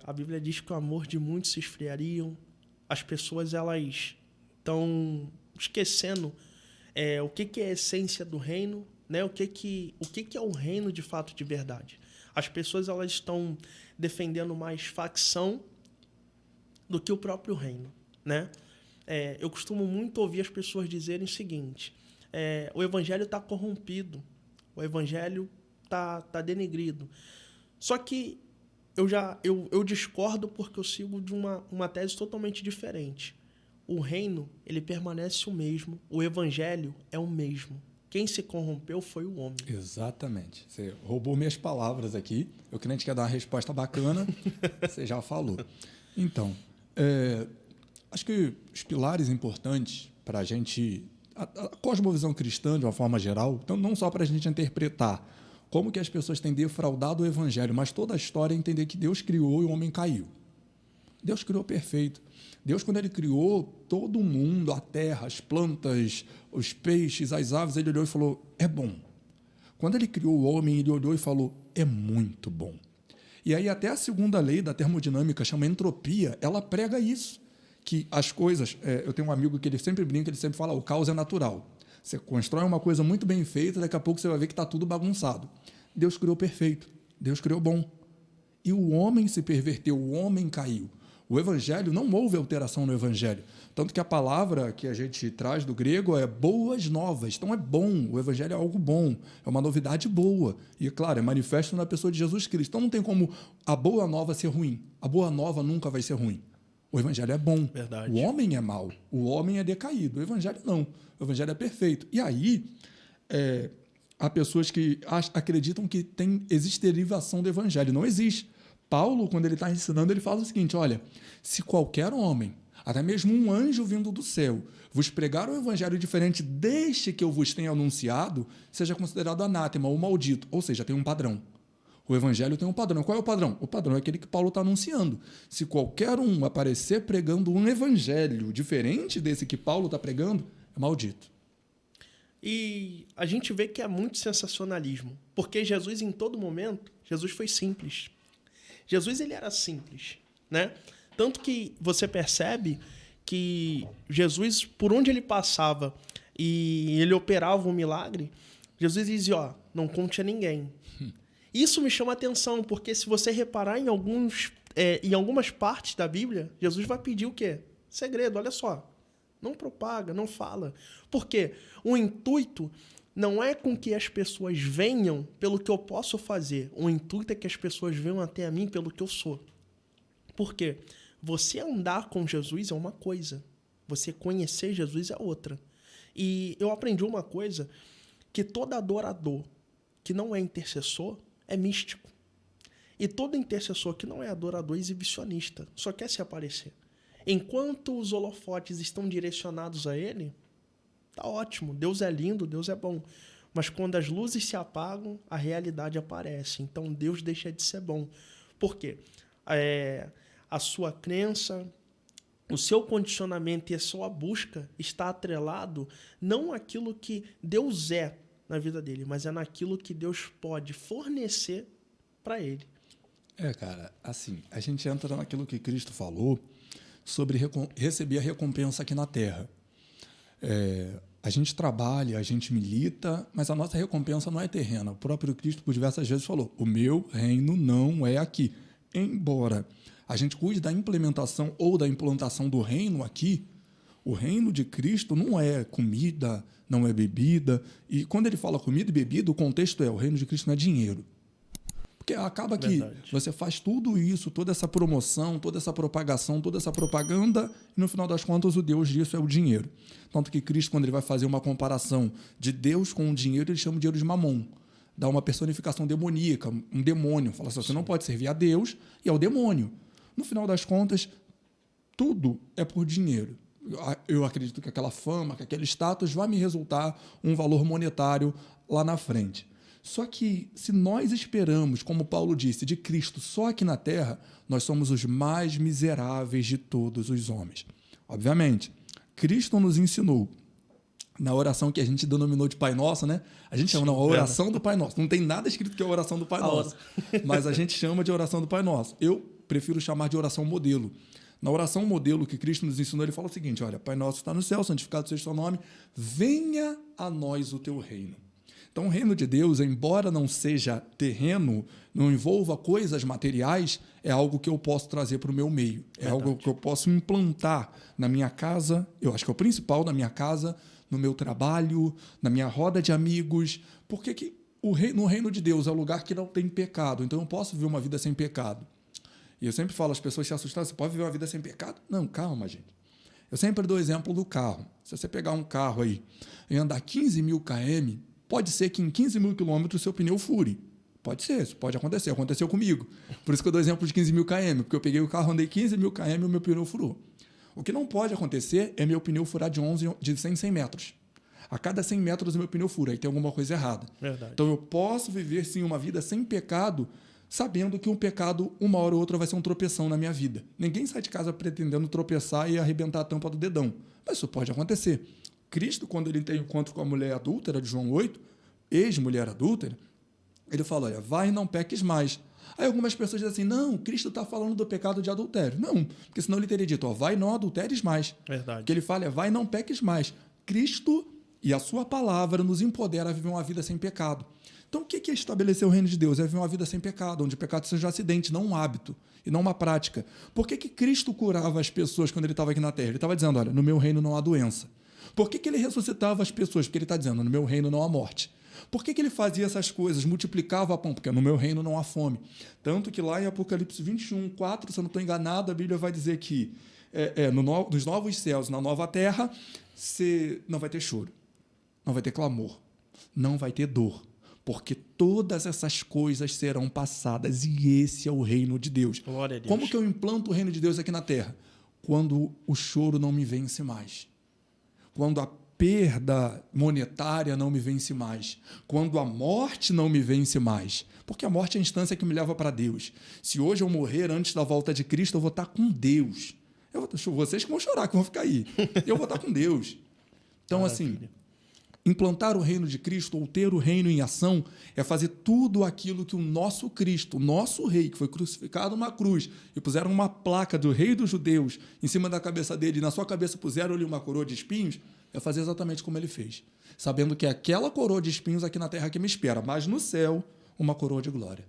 A Bíblia diz que o amor de muitos se esfriariam. As pessoas elas estão esquecendo o que é a essência do reino, né? O que é o reino de fato de verdade. As pessoas elas estão defendendo mais facção do que o próprio reino, né? Eu costumo muito ouvir as pessoas dizerem o seguinte: o evangelho está corrompido, o evangelho está denegrido. Só que eu discordo porque eu sigo de uma tese totalmente diferente. O reino, ele permanece o mesmo, o evangelho é o mesmo. Quem se corrompeu foi o homem. Exatamente. Você roubou minhas palavras aqui. Eu que nem te quer dar uma resposta bacana, você já falou. Então, acho que os pilares importantes para a gente, a cosmovisão cristã de uma forma geral, então não só para a gente interpretar como que as pessoas têm defraudado o evangelho, mas toda a história é entender que Deus criou e o homem caiu. Deus criou perfeito. Deus, quando ele criou todo o mundo, a terra, as plantas, os peixes, as aves, ele olhou e falou, é bom. Quando ele criou o homem, ele olhou e falou, é muito bom. E aí até a segunda lei da termodinâmica, chama entropia, ela prega isso, que as coisas... eu tenho um amigo que ele sempre brinca, ele sempre fala, o caos é natural. Você constrói uma coisa muito bem feita, daqui a pouco você vai ver que está tudo bagunçado. Deus criou perfeito, Deus criou bom. E o homem se perverteu, o homem caiu. O evangelho, não houve alteração no evangelho. Tanto que a palavra que a gente traz do grego é boas novas. Então é bom, o evangelho é algo bom, é uma novidade boa. E, claro, é manifesto na pessoa de Jesus Cristo. Então não tem como a boa nova ser ruim. A boa nova nunca vai ser ruim. O evangelho é bom. Verdade. O homem é mau. O homem é decaído. O evangelho não. O evangelho é perfeito. E aí, há pessoas que acreditam que existe derivação do evangelho. Não existe. Paulo, quando ele está ensinando, ele fala o seguinte, olha, se qualquer homem, até mesmo um anjo vindo do céu, vos pregar um evangelho diferente deste que eu vos tenho anunciado, seja considerado anátema ou maldito. Ou seja, tem um padrão. O evangelho tem um padrão. Qual é o padrão? O padrão é aquele que Paulo está anunciando. Se qualquer um aparecer pregando um evangelho diferente desse que Paulo está pregando, é maldito. E a gente vê que é muito sensacionalismo, porque Jesus, em todo momento, Jesus foi simples. Jesus, ele era simples, né? Tanto que você percebe que Jesus, por onde ele passava e ele operava um milagre, Jesus dizia, não conte a ninguém. Isso me chama a atenção, porque se você reparar em algumas partes da Bíblia, Jesus vai pedir o quê? Segredo, olha só. Não propaga, não fala. Por quê? O intuito não é com que as pessoas venham pelo que eu posso fazer. O intuito é que as pessoas venham até a mim pelo que eu sou. Por quê? Você andar com Jesus é uma coisa. Você conhecer Jesus é outra. E eu aprendi uma coisa, que todo adorador que não é intercessor é místico. E todo intercessor que não é adorador é exibicionista. Só quer se aparecer. Enquanto os holofotes estão direcionados a ele, tá ótimo, Deus é lindo, Deus é bom. Mas quando as luzes se apagam, a realidade aparece. Então Deus deixa de ser bom. Por quê? A sua crença, o seu condicionamento e a sua busca está atrelado não àquilo que Deus é na vida dele, mas é naquilo que Deus pode fornecer para ele. Cara, assim, a gente entra naquilo que Cristo falou sobre receber a recompensa aqui na Terra. A gente trabalha, a gente milita, mas a nossa recompensa não é terrena. O próprio Cristo, por diversas vezes, falou, o meu reino não é aqui. Embora a gente cuide da implementação ou da implantação do reino aqui, o reino de Cristo não é comida, não é bebida. E quando ele fala comida e bebida, o contexto o reino de Cristo não é dinheiro. Porque acaba que você faz tudo isso, toda essa promoção, toda essa propagação, toda essa propaganda, e no final das contas o Deus disso é o dinheiro. Tanto que Cristo, quando ele vai fazer uma comparação de Deus com o dinheiro, ele chama o dinheiro de mamon. Dá uma personificação demoníaca, um demônio. Fala assim, você não pode servir a Deus e ao demônio. No final das contas, tudo é por dinheiro. Eu acredito que aquela fama, que aquele status vai me resultar um valor monetário lá na frente. Só que, se nós esperamos, como Paulo disse, de Cristo só aqui na Terra, nós somos os mais miseráveis de todos os homens. Obviamente, Cristo nos ensinou, na oração que a gente denominou de Pai Nosso, né? A gente chama a oração do Pai Nosso. Não tem nada escrito que é a oração do Pai Nosso, mas a gente chama de oração do Pai Nosso. Eu prefiro chamar de oração modelo. Na oração modelo que Cristo nos ensinou, ele fala o seguinte: olha, Pai nosso que está no céu, santificado seja o teu nome, venha a nós o teu reino. Então, o reino de Deus, embora não seja terreno, não envolva coisas materiais, é algo que eu posso trazer para o meu meio. É algo que eu posso implantar na minha casa, eu acho que é o principal, na minha casa, no meu trabalho, na minha roda de amigos. Porque que no reino de Deus é o lugar que não tem pecado, então eu posso viver uma vida sem pecado. E eu sempre falo, as pessoas se assustam, você pode viver uma vida sem pecado? Não, calma, gente. Eu sempre dou o exemplo do carro. Se você pegar um carro aí e andar 15 mil km, pode ser que em 15 mil quilômetros o seu pneu fure. Pode ser, isso pode acontecer. Aconteceu comigo. Por isso que eu dou exemplo de 15 mil km, porque eu peguei o carro, andei 15 mil km e o meu pneu furou. O que não pode acontecer é meu pneu furar de 100 em 100 metros. A cada 100 metros o meu pneu fura, aí tem alguma coisa errada. Verdade. Então eu posso viver, sim, uma vida sem pecado, sabendo que um pecado, uma hora ou outra, vai ser um tropeção na minha vida. Ninguém sai de casa pretendendo tropeçar e arrebentar a tampa do dedão. Mas isso pode acontecer. Cristo, quando ele tem encontro com a mulher adúltera de João 8, ex-mulher adúltera, ele fala, olha, vai e não peques mais. Aí algumas pessoas dizem assim, não, Cristo está falando do pecado de adultério. Não, porque senão ele teria dito, ó, vai e não adulteres mais. Verdade. O que ele fala é, vai e não peques mais. Cristo e a sua palavra nos empodera a viver uma vida sem pecado. Então, o que é estabelecer o reino de Deus? É viver uma vida sem pecado, onde o pecado seja um acidente, não um hábito, e não uma prática. Por que Cristo curava as pessoas quando ele estava aqui na Terra? Ele estava dizendo, olha, no meu reino não há doença. Por que ele ressuscitava as pessoas? Porque ele está dizendo, no meu reino não há morte. Por que ele fazia essas coisas? Multiplicava pão? Porque no meu reino não há fome. Tanto que lá em Apocalipse 21, 4, se eu não estou enganado, a Bíblia vai dizer que nos novos céus, na nova terra, não vai ter choro, não vai ter clamor, não vai ter dor. Porque todas essas coisas serão passadas e esse é o reino de Deus. Glória a Deus. Como que eu implanto o reino de Deus aqui na terra? Quando o choro não me vence mais. Quando a perda monetária não me vence mais. Quando a morte não me vence mais. Porque a morte é a instância que me leva para Deus. Se hoje eu morrer antes da volta de Cristo, eu vou estar com Deus. Vocês que vão chorar, que vão ficar aí. Eu vou estar com Deus. Então, assim, implantar o reino de Cristo ou ter o reino em ação é fazer tudo aquilo que o nosso Cristo, o nosso rei, que foi crucificado numa cruz e puseram uma placa do rei dos judeus em cima da cabeça dele e na sua cabeça puseram-lhe uma coroa de espinhos, é fazer exatamente como ele fez. Sabendo que é aquela coroa de espinhos aqui na terra que me espera, mas no céu, uma coroa de glória.